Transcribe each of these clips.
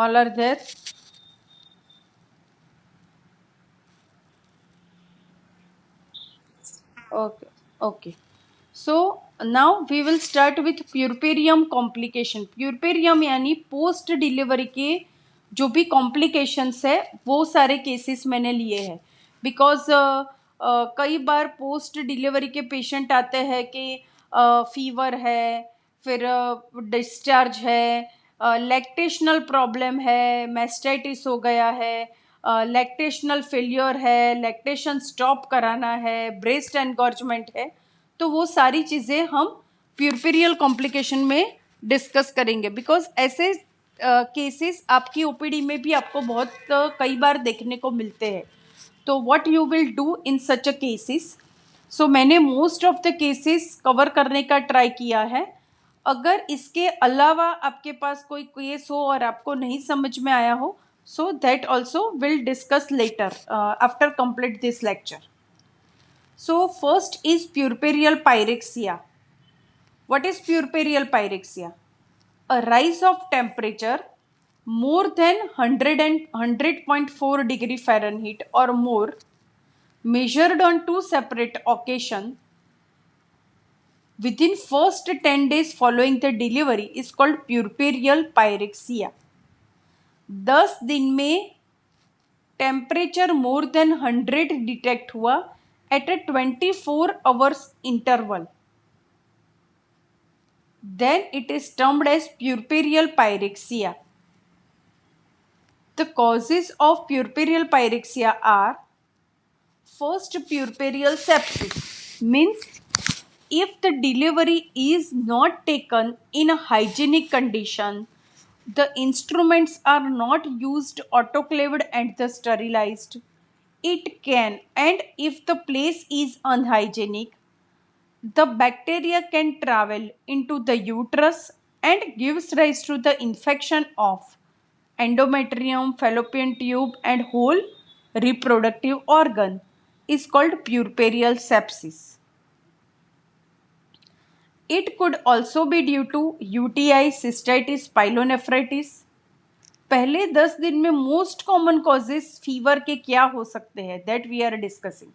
All are there? Okay. Okay. So now we will start with puerperium complication. puerperium यानी post delivery के जो भी complications है वो सारे केसेस मैंने लिए हैं बिकॉज कई बार पोस्ट डिलीवरी के पेशेंट आते हैं कि फीवर है, फिर डिस्चार्ज है, लैक्टेशनल प्रॉब्लम है, मैस्टाइटिस हो गया है, लैक्टेशनल फेलियर है, लैक्टेशन स्टॉप कराना है, ब्रेस्ट एनगॉर्जमेंट है। तो वो सारी चीज़ें हम प्यूरपेरियल कॉम्प्लिकेशन में डिस्कस करेंगे बिकॉज ऐसे केसेस आपकी ओपीडी में भी आपको बहुत कई बार देखने को मिलते हैं। तो what you will do in such a cases, so मैंने most of the cases cover करने का ट्राई किया है। अगर इसके अलावा आपके पास कोई केस हो और आपको नहीं समझ में आया हो, so that also will discuss later after complete this lecture. So first is puerperial pyrexia. What is puerperial pyrexia? A rise of temperature more than 100.4 degree Fahrenheit or more, measured on two separate occasions within first 10 days following the delivery, is called puerperial pyrexia. 10 दिन में temperature more than 100 detect हुआ at a 24 hours interval, then it is termed as puerperial pyrexia. The causes of puerperial pyrexia are: first, puerperial sepsis, means if the delivery is not taken in a hygienic condition, the instruments are not used, autoclaved and the sterilized, it can, and if the place is unhygienic, the bacteria can travel into the uterus and gives rise to the infection of endometrium, fallopian tube and whole reproductive organ, is called puerperial sepsis. It could also be due to UTI, cystitis, pyelonephritis. पहले 10 दिन में most common causes fever के क्या हो सकते हैं, that we are discussing.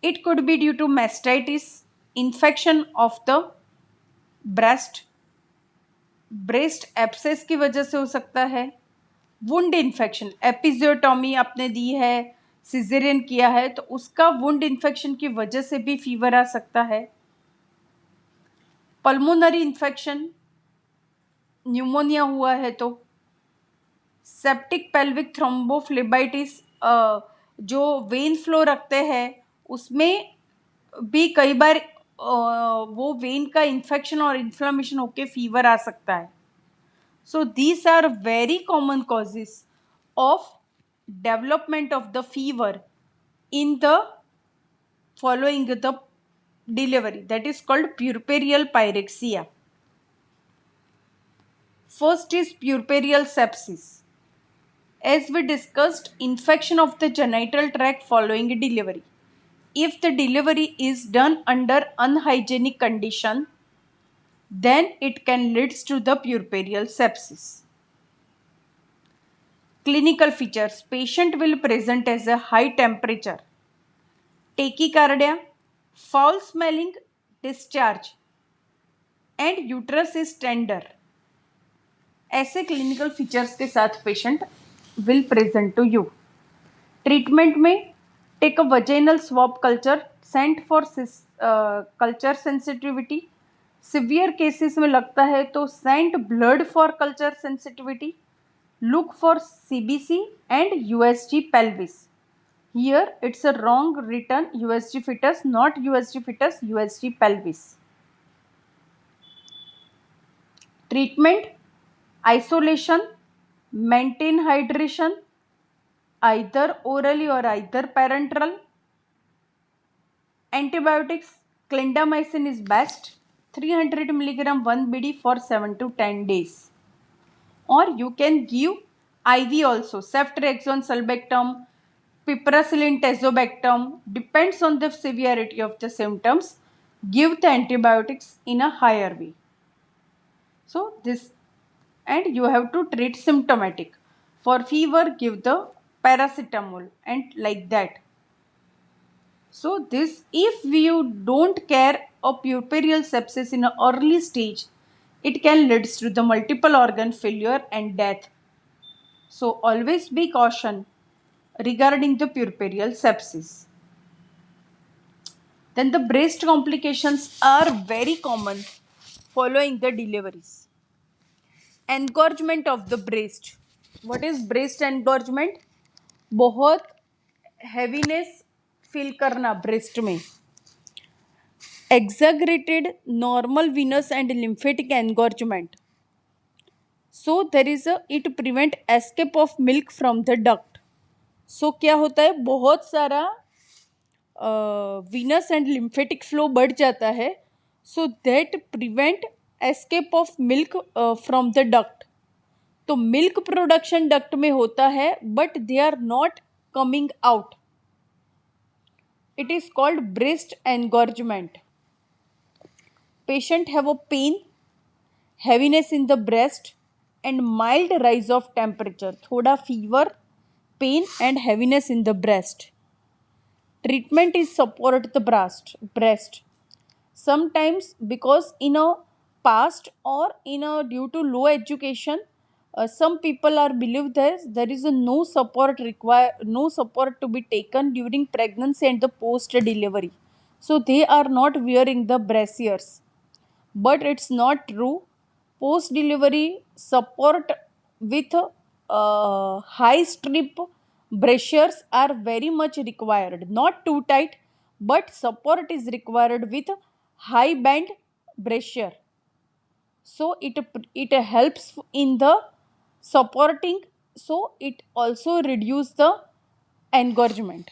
It could be due to mastitis, infection of the breast, breast abscess की वजह से हो सकता है, वुंड इन्फेक्शन, एपिजियोटॉमी आपने दी है, सिजेरियन किया है तो उसका वुंड इन्फेक्शन की वजह से भी फीवर आ सकता है, पल्मोनरी इन्फेक्शन, न्यूमोनिया हुआ है तो, सेप्टिक पेल्विक थ्रोम्बोफ्लेबाइटिस, जो वेन फ्लो रखते हैं उसमें भी कई बार वो वेन का इन्फेक्शन और इन्फ्लामेशन होके फीवर आ सकता है. So these are very common causes of development of the fever in the following the delivery, that is called puerperial pyrexia. First is puerperial sepsis. As we discussed, infection of the genital tract following delivery. If the delivery is done under unhygienic condition, then it can lead to the puerperial sepsis. Clinical features: patient will present as a high temperature, tachycardia, foul smelling, discharge, and uterus is tender. ऐसे clinical features के साथ patient will present to you. Treatment में take a vaginal swab culture, sent for culture sensitivity. Severe cases में लगता है तो sent blood for culture sensitivity. Look for CBC and USG pelvis. Here it's a wrong return, USG fetus, not USG fetus, USG pelvis. Treatment: isolation, maintain hydration, either orally or either parenteral. Antibiotics: clindamycin is best, 300 mg 1 bd for 7 to 10 days. Or you can give IV also, ceftriaxone sulbactam, piperacillin tazobactam, depends on the severity of the symptoms. Give the antibiotics in a higher way. So this and you have to treat symptomatic. For fever, give the paracetamol and like that. So this, if you don't care of puerperal sepsis in an early stage, it can lead to the multiple organ failure and death. So always be caution regarding the puerperal sepsis. Then the breast complications are very common following the deliveries. Engorgement of the breast. What is breast engorgement? बहुत heaviness feel करना breast में. Exaggerated normal venous and lymphatic engorgement. So there is a, it prevent escape of milk from the duct. So क्या होता है, बहुत सारा venous and lymphatic flow बढ़ जाता है. So that prevent escape of milk from the duct. तो milk production duct में होता है but they are not coming out. It is called breast engorgement. Patient have a pain, heaviness in the breast and mild rise of temperature. थोड़ा fever, pain and heaviness in the breast. Treatment is support the breast. Sometimes because in a past or in a due to low education, some people are believed that there is a no support to be taken during pregnancy and the post delivery. So they are not wearing the brassiers, but it's not true. Post delivery support with high strip braziers are very much required, not too tight, but support is required with high band brazier. So it helps in the supporting, so it also reduce the engorgement.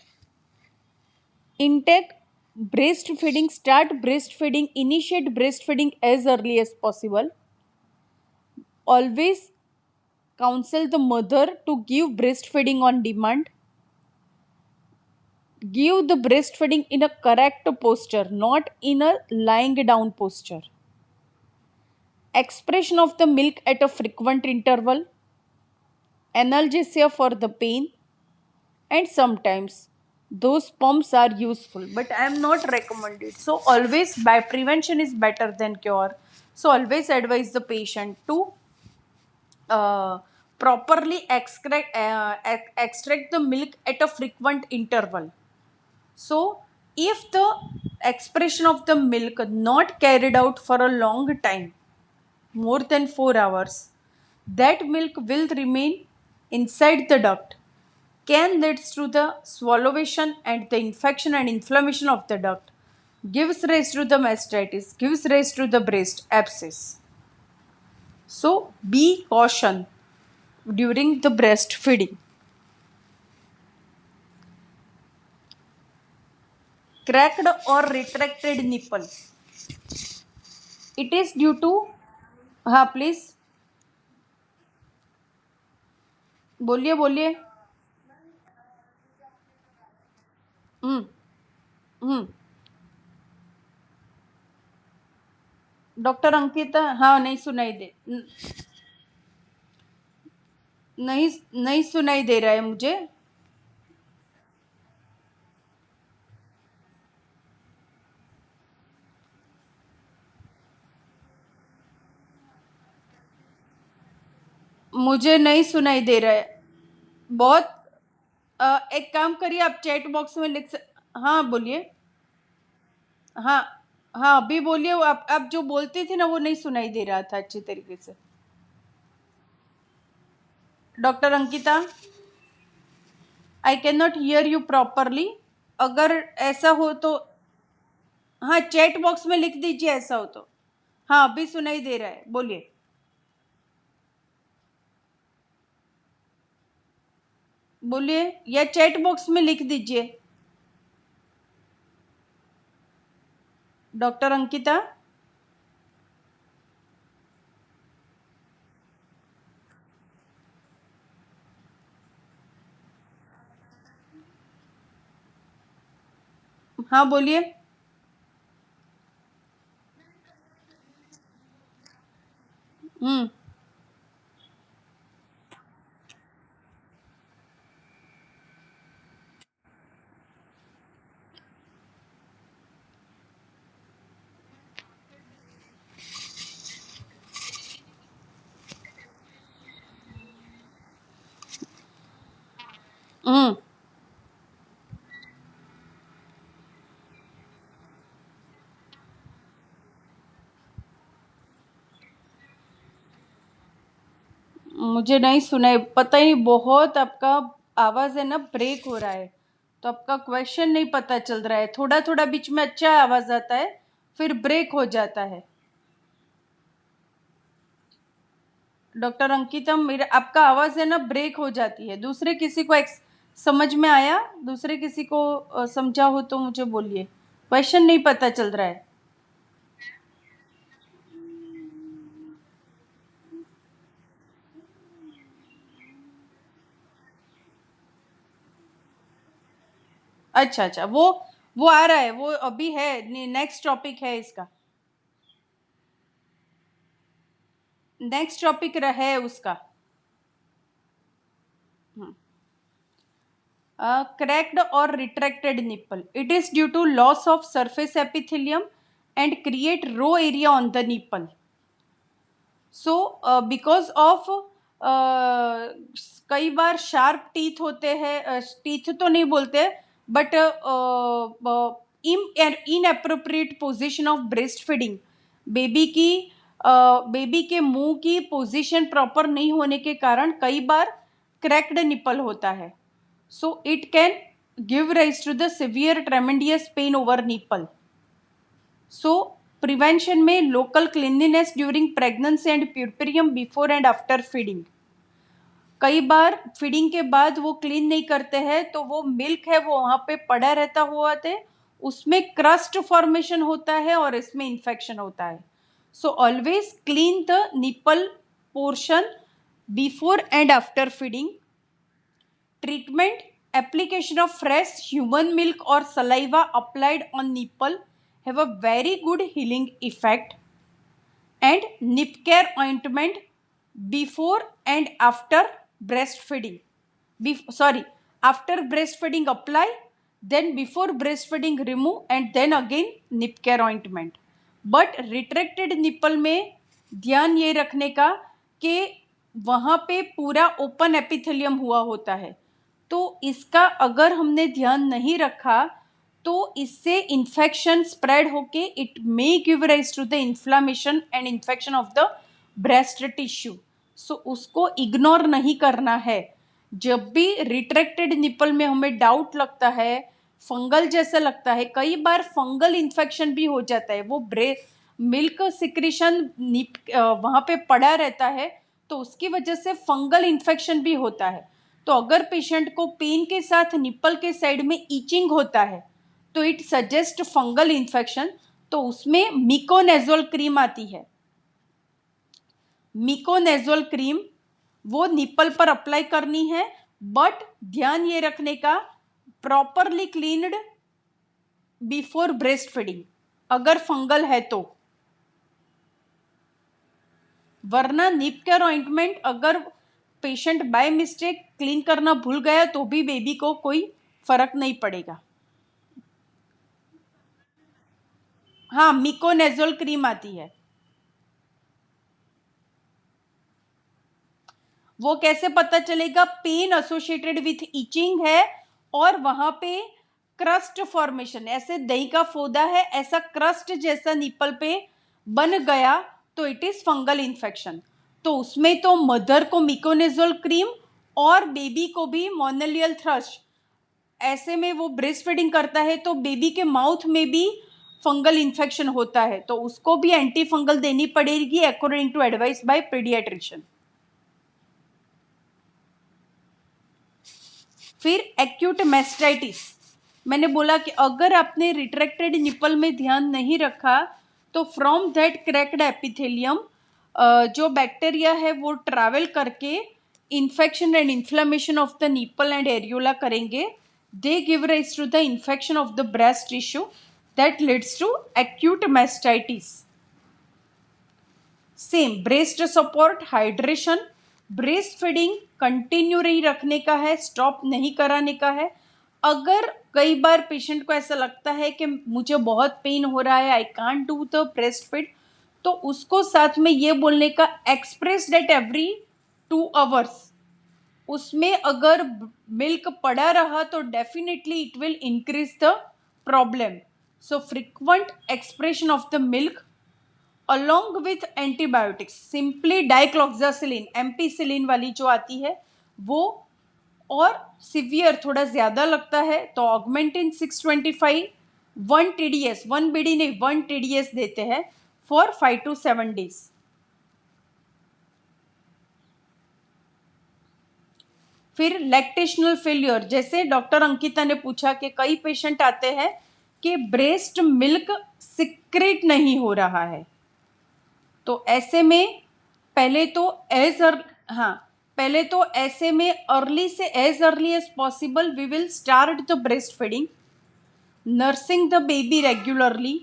Intake breastfeeding, start breastfeeding, initiate breastfeeding as early as possible. Always counsel the mother to give breastfeeding on demand. Give the breastfeeding in a correct posture, not in a lying down posture. Expression of the milk at a frequent interval. Analgesia for the pain, and sometimes those pumps are useful but I am not recommended. So always, by prevention is better than cure. So always advise the patient to uh, properly extract the milk at a frequent interval. So if the expression of the milk not carried out for a long time, more than 4 hours, that milk will remain inside the duct, can lead to the swallowation and the infection and inflammation of the duct, gives rise to the mastitis, gives rise to the breast abscess. So be caution during the breastfeeding. Cracked or retracted nipple. It is due to, हाँ please बोलिए बोलिए. हम्म. हम्म. Doctor Ankita, हाँ नहीं सुनाई दे, नहीं नहीं सुनाई दे रहा है मुझे. मुझे नहीं सुनाई दे रहा है बहुत. एक काम करिए, आप चैट बॉक्स में हाँ बोलिए. हाँ. हाँ अभी बोलिए. आप जो बोलती थी ना वो नहीं सुनाई दे रहा था अच्छी तरीके से. Doctor Ankita, I can not here you properly. अगर ऐसा हो तो हाँ चैट बॉक्स में लिख दीजिए ऐसा हो तो. हाँ अभी सुनाई दे रहा है, बोलिए. बोलिए या चैट बॉक्स में लिख दीजिए. डॉक्टर अंकिता. हाँ बोलिए. हम्म. हम्म मुझे नहीं सुनाई, पता ही नहीं, बहुत आपका आवाज है ना ब्रेक हो रहा है, तो आपका क्वेश्चन नहीं पता चल रहा है, थोड़ा थोड़ा बीच में अच्छा आवाज आता है, फिर ब्रेक हो जाता है। डॉक्टर अंकिता, मेरा आपका आवाज है ना ब्रेक हो जाती है, दूसरे किसी को समझ में आया, दूसरे किसी को समझा हो तो मुझे बोलिए, क्वेश्चन नहीं पता चल रहा है। अच्छा अच्छा, वो आ रहा है, वो अभी है, नेक्स्ट टॉपिक है इसका, नेक्स्ट टॉपिक है उसका। Cracked or retracted nipple, it is due to loss of surface epithelium and create raw area on the nipple. So because of कई बार शार्प टीथ होते हैं, टीथ तो नहीं बोलते, but in appropriate position of breast feeding, baby की baby के मुंह की पोजीशन प्रॉपर नहीं होने के कारण कई बार क्रैक्ड निपल होता है। So it can give rise to the severe tremendous pain over nipple. So prevention में local cleanliness during pregnancy and puerperium before and after feeding. कई बार फीडिंग के बाद वो क्लीन नहीं करते हैं तो वो मिल्क है वो वहां पे पड़ा रहता हुआ थे, उसमें क्रस्ट फॉर्मेशन होता है और इसमें इंफेक्शन होता है। So always clean the nipple portion before and after feeding. Treatment: application of fresh human milk or saliva applied on nipple have a very good healing effect. And nip care ointment before and after breastfeeding. Sorry, after breastfeeding apply, then before breastfeeding remove, and then again nip care ointment. But retracted nipple में ध्यान ये रखने का कि वहाँ पे पूरा open epithelium हुआ होता है, तो इसका अगर हमने ध्यान नहीं रखा तो इससे इन्फेक्शन स्प्रेड होके it may give rise to the inflammation and infection of the breast tissue. So उसको इग्नोर नहीं करना है। जब भी रिट्रैक्टेड निपल में हमें डाउट लगता है, फंगल जैसा लगता है, कई बार फंगल इन्फेक्शन भी हो जाता है, वो मिल्क सिक्रीशन वहाँ पे पड़ा रहता है, तो उसकी वजह से फंगल इन्फेक्शन भी होता है। तो अगर पेशेंट को पेन के साथ निपल के साइड में ईचिंग होता है तो इट सजेस्ट फंगल इन्फेक्शन, तो उसमें मिकोनेजोल क्रीम आती है। मिकोनेजोल क्रीम वो निपल पर अप्लाई करनी है, बट ध्यान ये रखने का properly cleaned before breast feeding अगर फंगल है तो, वरना निप केयर ऑइंटमेंट अगर पेशेंट बाय मिस्टेक क्लीन करना भूल गया तो भी बेबी को कोई फर्क नहीं पड़ेगा। हाँ, मिकोनेजोल क्रीम आती है। वो कैसे पता चलेगा? पेन एसोसिएटेड विथ इचिंग है और वहां पे क्रस्ट फॉर्मेशन, ऐसे दही का फोदा है, ऐसा क्रस्ट जैसा निपल पे बन गया तो इट इज फंगल इन्फेक्शन। तो उसमें तो मदर को मिकोनेजोल क्रीम और बेबी को भी मोनोलियल थ्रश, ऐसे में वो ब्रेस्ट फीडिंग करता है तो बेबी के माउथ में भी फंगल इन्फेक्शन होता है, तो उसको भी एंटी फंगल देनी पड़ेगी according to advice by paediatrician. फिर एक्यूट मेस्टाइटिस, मैंने बोला कि अगर आपने रिट्रैक्टेड निपल में ध्यान नहीं रखा तो फ्रॉम दैट क्रैक्ड एपिथेलियम जो बैक्टीरिया है वो ट्रैवल करके infection and inflammation of the nipple and areola करेंगे, they give rise to the infection of the breast tissue that leads to acute mastitis. Same breast support, hydration, breast feeding continue रही रखने का है, stop नहीं कराने का है। अगर कई बार पेशेंट को ऐसा लगता है कि मुझे बहुत पेन हो रहा है, I can't do the breast feed, तो उसको साथ में ये बोलने का एक्सप्रेस डेट एवरी 2 आवर्स उसमें अगर मिल्क पड़ा रहा तो definitely it will increase the problem. So frequent expression of the milk along with antibiotics, simply डाइक्लोक्सासिलिन ampicillin वाली जो आती है वो, और सिवियर थोड़ा ज़्यादा लगता है तो ऑगमेंटिन 625 1 TDS, 1 BD नहीं 1 TDS देते हैं फॉर 5 to 7 days. फिर लैक्टेशनल फेल्योर, जैसे डॉक्टर अंकिता ने पूछा कि कई पेशेंट आते हैं कि ब्रेस्ट मिल्क सिक्रेट नहीं हो रहा है, तो ऐसे में पहले तो पहले तो ऐसे में अर्ली से as early as possible we will start the breastfeeding, nursing the baby regularly,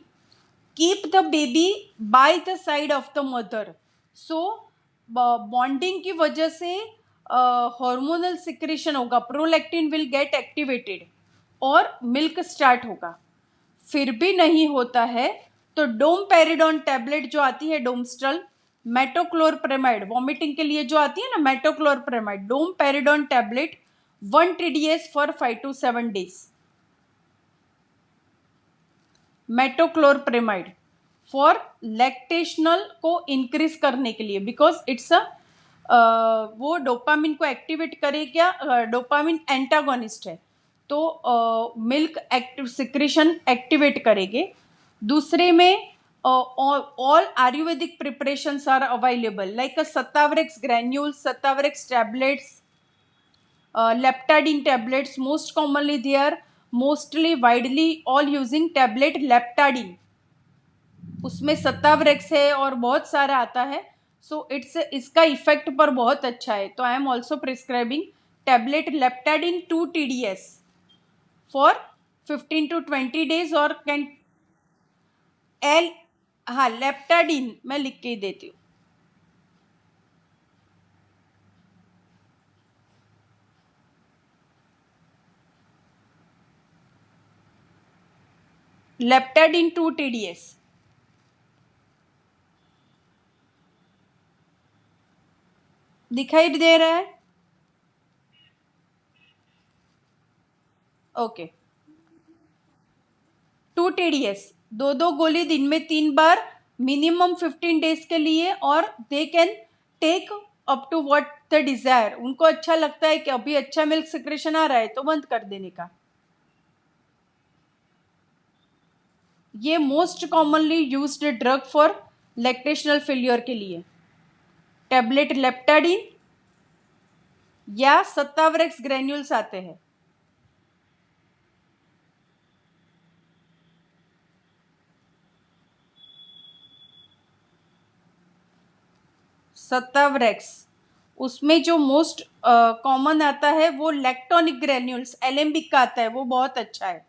keep the baby by the side of the mother. So bonding की वजह से हार्मोनल सिक्रेशन होगा, प्रोलैक्टिन विल गेट एक्टिवेटेड और milk start होगा. फिर भी नहीं होता है तो डोमपेरिडोन टैबलेट जो आती है, डोमस्टल, मेटोक्लोरप्रेमाइड, वॉमिटिंग के लिए जो आती है ना metoclopramide, domperidone tablet 1 TDS for 5 to 7 days. Metoclopramide for lactational को इंक्रीज करने के लिए, बिकॉज इट्स वो डोपामिन को एक्टिवेट करेगा, डोपामिन एंटागोनिस्ट है तो मिल्क एक्टिव सिक्रेशन एक्टिवेट करेंगे. दूसरे में all ayurvedic preparations are available like Shatavarex granules, Shatavarex tablets, leptadine tablets, most commonly they are mostly widely all using tablet leptadine. उसमें सत्तावरेक्स है और बहुत सारा आता है, सो इट्स इसका इफेक्ट पर बहुत अच्छा है, तो I am also prescribing tablet Leptaden 2 TDS for 15 to 20 days. और कैन एल, हाँ लेप्टाडिन मैं लिख के ही देती हूँ. लेप्टाडिन 2 TDS. दिखाई दे रहा है? ओके. 2 TDS, दो गोली दिन में 3 बार मिनिमम 15 डेज के लिए, और they can take up to what the desire. उनको अच्छा लगता है कि अभी अच्छा मिल्क सिक्रेशन आ रहा है तो बंद कर देने का. ये most commonly used drug for lactational failure के लिए टैबलेट लेप्टाडिन या सत्तावरेक्स ग्रैन्यूल्स आते हैं. सत्तावरेक्स, उसमें जो मोस्ट कॉमन आता है वो लैक्टोनिक ग्रैन्यूल्स एलेम्बिक का आता है, वो बहुत अच्छा है,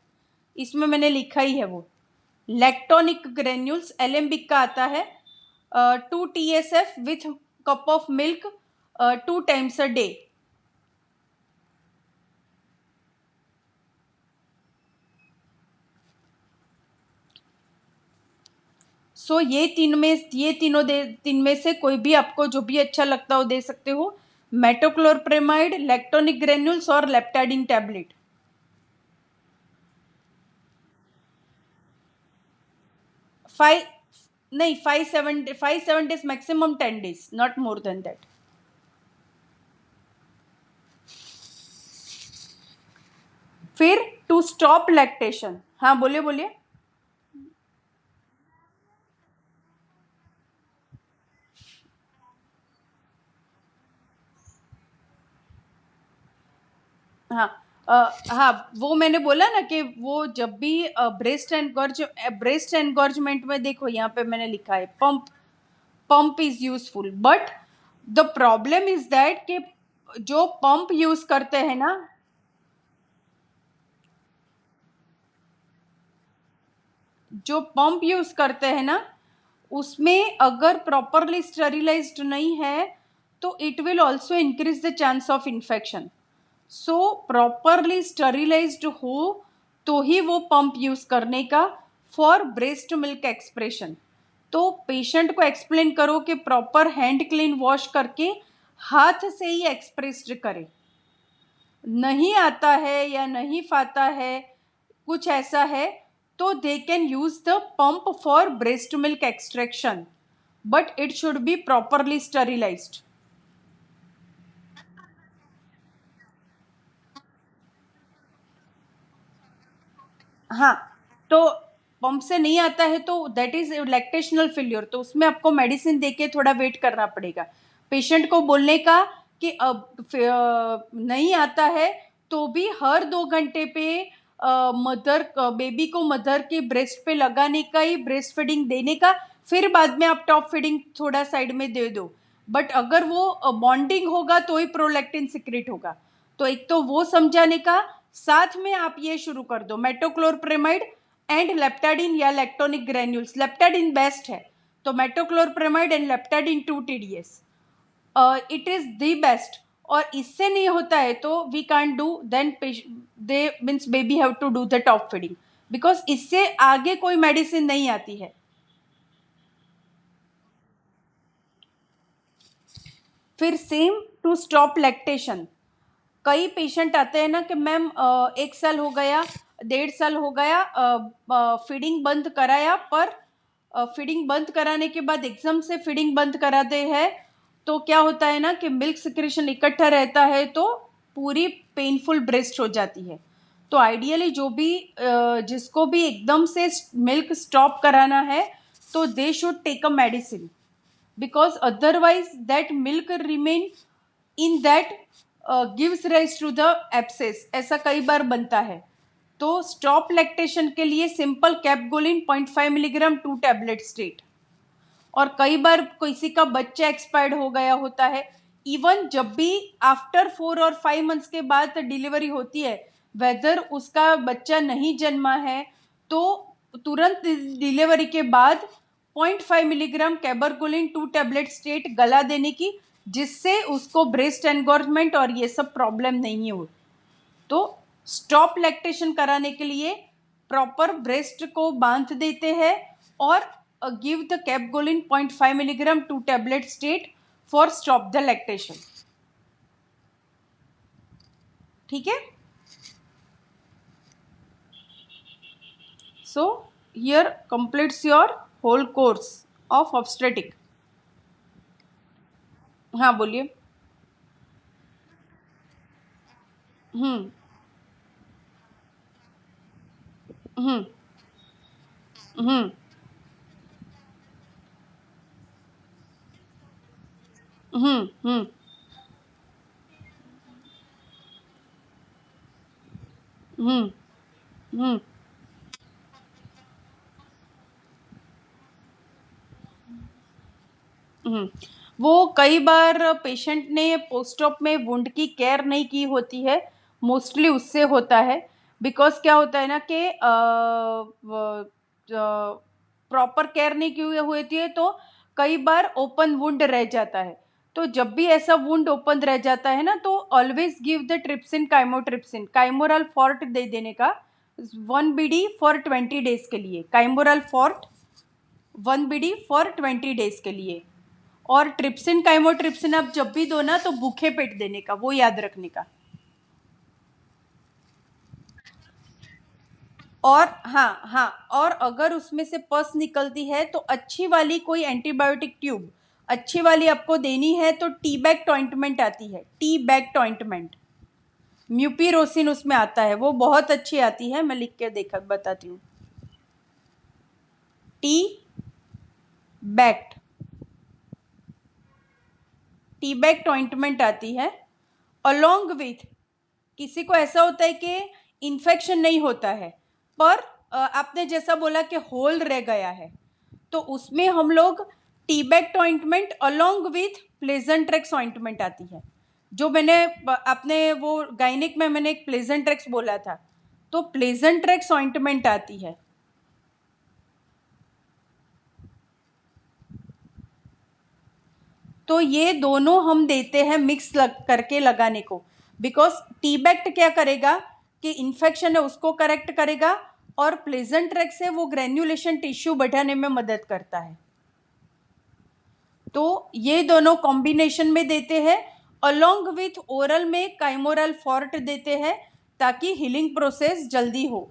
इसमें मैंने लिखा ही है वो लैक्टोनिक ग्रैन्यूल्स एलेम्बिक का आता है. 2 TSF with cup of milk 2 times a day. सो ये तीन में से कोई भी आपको जो भी अच्छा लगता हो दे सकते हो. मेटोक्लोरप्रेमाइड, लैक्टोनिक ग्रेन्यूल्स और लेप्टाडिन टैबलेट. 5 नहीं 5-7 days maximum 10 days, not more than that. फिर टू स्टॉप लैक्टेशन, हाँ बोलिए बोलिए. हाँ हाँ, वो मैंने बोला ना कि वो जब भी ब्रेस्ट एनगॉर्जमेंट में देखो यहाँ पे मैंने लिखा है pump is useful, but the problem is that कि जो पंप यूज करते हैं ना, जो पंप यूज करते हैं ना, उसमें अगर प्रॉपरली स्टेरिलाइज्ड नहीं है तो it will also increase the chance of infection. So properly sterilised हो तो ही वो पंप यूज करने का फॉर ब्रेस्ट मिल्क एक्सप्रेशन. तो पेशेंट को एक्सप्लेन करो कि प्रॉपर हैंड क्लीन वॉश करके हाथ से ही एक्सप्रेस्ड करे. नहीं आता है या नहीं फाता है, कुछ ऐसा है, तो they can use the pump for breast milk extraction, but it should be properly sterilised. हाँ, तो पंप से नहीं आता है तो दैट इज लैक्टेशनल फेल्योर, तो उसमें आपको मेडिसिन देके थोड़ा वेट करना पड़ेगा. पेशेंट को बोलने का कि अब नहीं आता है तो भी हर 2 घंटे पे मदर बेबी को मदर के ब्रेस्ट पे लगाने का ही, ब्रेस्ट फीडिंग देने का, फिर बाद में आप टॉप फीडिंग थोड़ा साइड में दे दो. बट अगर वो बॉन्डिंग होगा तो ही प्रोलैक्टिन सिक्रेट होगा. तो एक तो वो समझाने का, साथ में आप ये शुरू कर दो मेटोक्लोरप्रेमाइड एंड लेप्टाडिन या लैक्टोनिक ग्रैन्यूल्स. लेप्टाडिन बेस्ट है, तो metoclopramide and Leptaden 2 TDS it is the best. और इससे नहीं होता है तो we can't do, then they means baby have to do the top feeding, because इससे आगे कोई मेडिसिन नहीं आती है. फिर सेम टू स्टॉप लैक्टेशन. कई पेशेंट आते हैं ना कि मैम 1 साल हो गया, 1.5 साल हो गया, फीडिंग बंद कराया, पर फीडिंग बंद कराने के बाद एकदम से फीडिंग बंद कराते हैं तो क्या होता है ना कि मिल्क सिक्रेशन इकट्ठा रहता है तो पूरी पेनफुल ब्रेस्ट हो जाती है. तो आइडियली जो भी जिसको भी एकदम से मिल्क स्टॉप कराना है तो they should take a medicine, because otherwise that milk remain in that gives rise to the abscess, ऐसा कई बार बनता है. तो स्टॉप लैक्टेशन के लिए सिंपल कैपगोलिन 0.5 मिलीग्राम 2 टैबलेट स्टेट. और कई बार किसी का बच्चा एक्सपायर्ड हो गया होता है, इवन जब भी आफ्टर 4 और 5 मंथ्स के बाद डिलीवरी होती है, वेदर उसका बच्चा नहीं जन्मा है, तो तुरंत डिलीवरी के बाद 0.5 मिलीग्राम कैबरगोलिन 2 टैबलेट स्टेट गला देने की, जिससे उसको ब्रेस्ट एनगॉर्जमेंट और ये सब प्रॉब्लम नहीं हो. तो स्टॉप लैक्टेशन कराने के लिए प्रॉपर ब्रेस्ट को बांध देते हैं और give the cabergoline 0.5 milligram 2 tablet stat for stop the lactation. ठीक है. So here completes your whole course of obstetric. हाँ बोलिए. हम्म. हम्म. हम्म. हम्म. हम्म. हम्म. हम्म. हम्म. वो कई बार पेशेंट ने पोस्ट ऑप में वुंड की केयर नहीं की होती है, मोस्टली उससे होता है. बिकॉज क्या होता है ना कि प्रॉपर केयर नहीं की हुई होती है तो कई बार ओपन वुंड रह जाता है. तो जब भी ऐसा वुंड ओपन रह जाता है ना तो always give the trypsin chymotrypsin, Chymoral forte दे देने का, 1 BD फॉर 20 डेज के लिए. Chymoral forte 1 BD for 20 days के लिए. और ट्रिप्सिन काइमोट्रिप्सिन आप जब भी दो ना तो भूखे पेट देने का, वो याद रखने का. और हाँ हाँ, और अगर उसमें से पस निकलती है तो अच्छी वाली कोई एंटीबायोटिक ट्यूब अच्छी वाली आपको देनी है तो टी बैग टॉइंटमेंट आती है, टी बैग टॉइंटमेंट, म्यूपीरोसिन उसमें आता है, वो बहुत अच्छी आती है, मैं लिख के देखा बताती हूँ. टी बैग, टी बैग टॉइंटमेंट आती है. अलोंग विथ, किसी को ऐसा होता है कि इन्फेक्शन नहीं होता है पर आपने जैसा बोला कि होल रह गया है, तो उसमें हम लोग टीबैक्ट ऑइंटमेंट अलोंग विथ प्लेजेंट्रेक्स ऑइंटमेंट आती है. जो मैंने आपने वो गायनिक में मैंने एक प्लेजेंट्रेक्स बोला था, तो प्लेजेंट्रेक्स ऑइंटमेंट आती है. तो ये दोनों हम देते हैं मिक्स करके लगाने को, बिकॉज टीबैक्ट क्या करेगा कि इन्फेक्शन है उसको करेक्ट करेगा और प्लेजेंट्रेक्स से वो ग्रेन्युलेशन टिश्यू बढ़ाने में मदद करता है. तो ये दोनों कॉम्बिनेशन में देते हैं. अलोंग विथ ओरल में काइमोरल फॉर्ट देते हैं ताकि हीलिंग प्रोसेस जल्दी हो।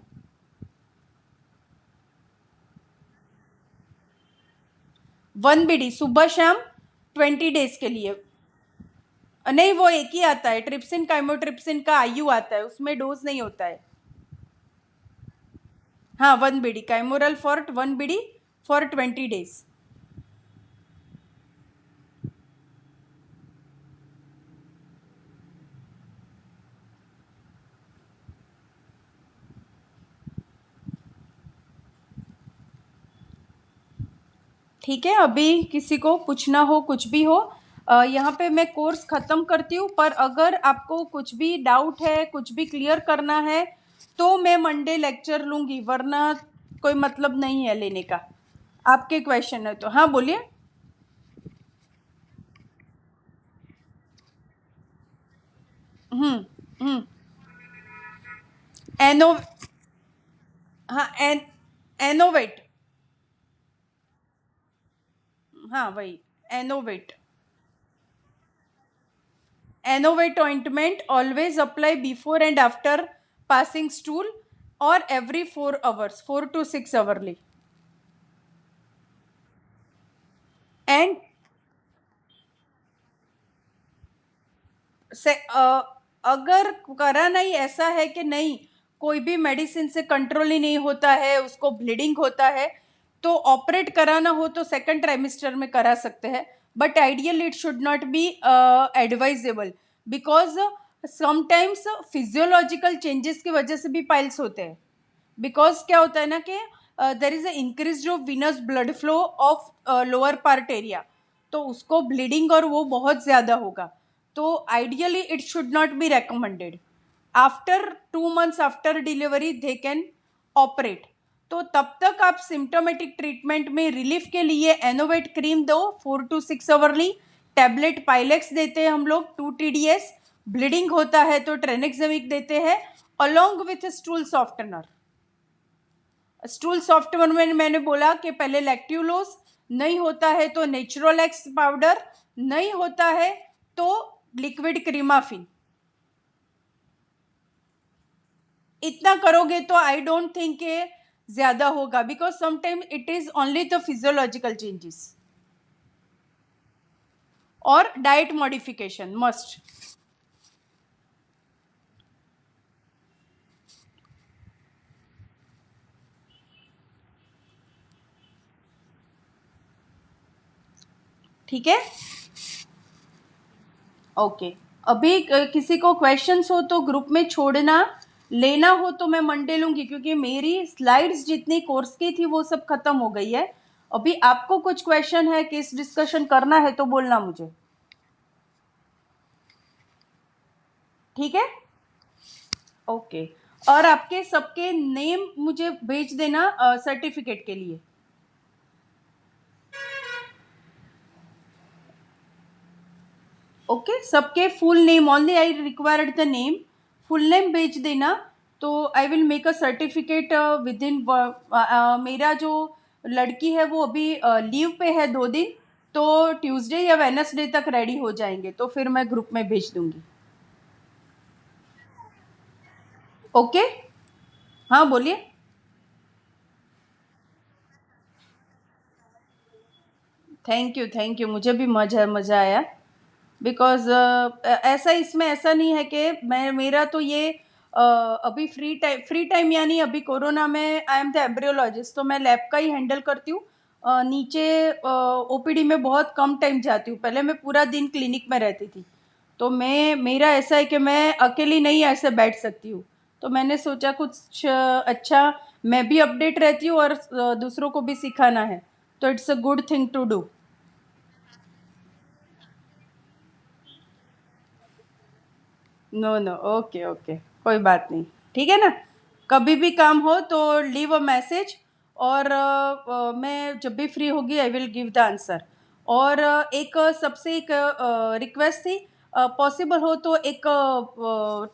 1 BD सुबह शाम 20 डेज के लिए। नहीं, वो एक ही आता है, ट्रिप्सिन काइमोट्रिप्सिन का आयु आता है, उसमें डोज नहीं होता है। हाँ, 1 BD Chymoral forte 1 BD for 20 days. ठीक है, अभी किसी को पूछना हो कुछ भी हो, यहाँ पे मैं कोर्स ख़त्म करती हूँ, पर अगर आपको कुछ भी डाउट है, कुछ भी क्लियर करना है तो मैं मंडे लेक्चर लूँगी, वरना कोई मतलब नहीं है लेने का। आपके क्वेश्चन है तो हाँ बोलिए। हम्म हम्म एनो हाँ एनोवेट। हाँ वही, Enovate. Enovate ointment always apply before and after passing stool और every 4 hours, 4 to 6 hourly। And से अगर करा नहीं, ऐसा है कि नहीं कोई भी मेडिसिन से कंट्रोल ही नहीं होता है, उसको ब्लीडिंग होता है, तो ऑपरेट कराना हो तो सेकंड ट्राइमेस्टर में करा सकते हैं, but ideal it should not be advisable, because sometimes physiological changes की वजह से भी पाइल्स होते हैं। बिकॉज क्या होता है ना कि there is a increase of Venus blood flow of lower part area, तो उसको ब्लीडिंग और वो बहुत ज़्यादा होगा, तो ideally it should not be recommended. After 2 months after delivery they can operate. तो तब तक आप सिम्टोमेटिक ट्रीटमेंट में रिलीफ के लिए एनोवेट क्रीम दो 4 to 6 hourly। टैबलेट पाइलेक्स देते हैं हम लोग 2 TDS। ब्लीडिंग होता है तो ट्रेनेक्सेमिक देते हैं along with stool softener. Stool software में मैंने बोला कि पहले लैक्ट्यूलोज, नहीं होता है तो नेचुरलैक्स पाउडर, नहीं होता है तो लिक्विड क्रीमाफिन। इतना करोगे तो आई डोंट थिंक के ज्यादा होगा, because sometime it is only the physiological changes. और डाइट मॉडिफिकेशन मस्ट। ठीक है, ओके। अभी किसी को क्वेश्चंस हो तो ग्रुप में छोड़ना, लेना हो तो मैं मंडे लूंगी, क्योंकि मेरी स्लाइड्स जितनी कोर्स की थी वो सब खत्म हो गई है। अभी आपको कुछ क्वेश्चन है, केस डिस्कशन करना है तो बोलना मुझे। ठीक है, ओके। और आपके सबके नेम मुझे भेज देना सर्टिफिकेट के लिए। ओके, सबके full name, only I required the name, full name भेज देना, तो I will make a certificate with in. मेरा जो लड़की है वो अभी लीव पे है 2 दिन, तो ट्यूसडे या वेनसडे तक रेडी हो जाएंगे, तो फिर मैं ग्रुप में भेज दूंगी। ओके, हाँ बोलिए। थैंक यू, मुझे भी मज़ा आया। बिकॉज ऐसा इसमें ऐसा नहीं है कि मैं, मेरा तो ये अभी फ्री टाइम यानी अभी कोरोना में आई एम द एम्ब्रियोलॉजिस्ट, तो मैं लैब का ही हैंडल करती हूँ। नीचे ओपीडी में बहुत कम टाइम जाती हूँ, पहले मैं पूरा दिन क्लिनिक में रहती थी, तो मेरा ऐसा है कि मैं अकेली नहीं ऐसे बैठ सकती हूँ, तो मैंने सोचा कुछ अच्छा, मैं भी अपडेट रहती हूँ और दूसरों को भी सिखाना है, तो it's a good thing to do. No no, okay okay, कोई बात नहीं। ठीक है ना, कभी भी काम हो तो लीव अ मैसेज, और मैं जब भी फ्री होगी I will give the answer. और एक सबसे एक रिक्वेस्ट थी, पॉसिबल हो तो एक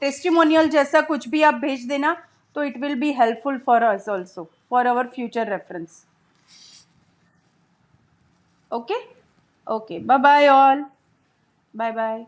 टेस्टिमोनियल जैसा कुछ भी आप भेज देना, तो it will be helpful for us also, for our future reference. Okay, okay, bye bye all, bye bye.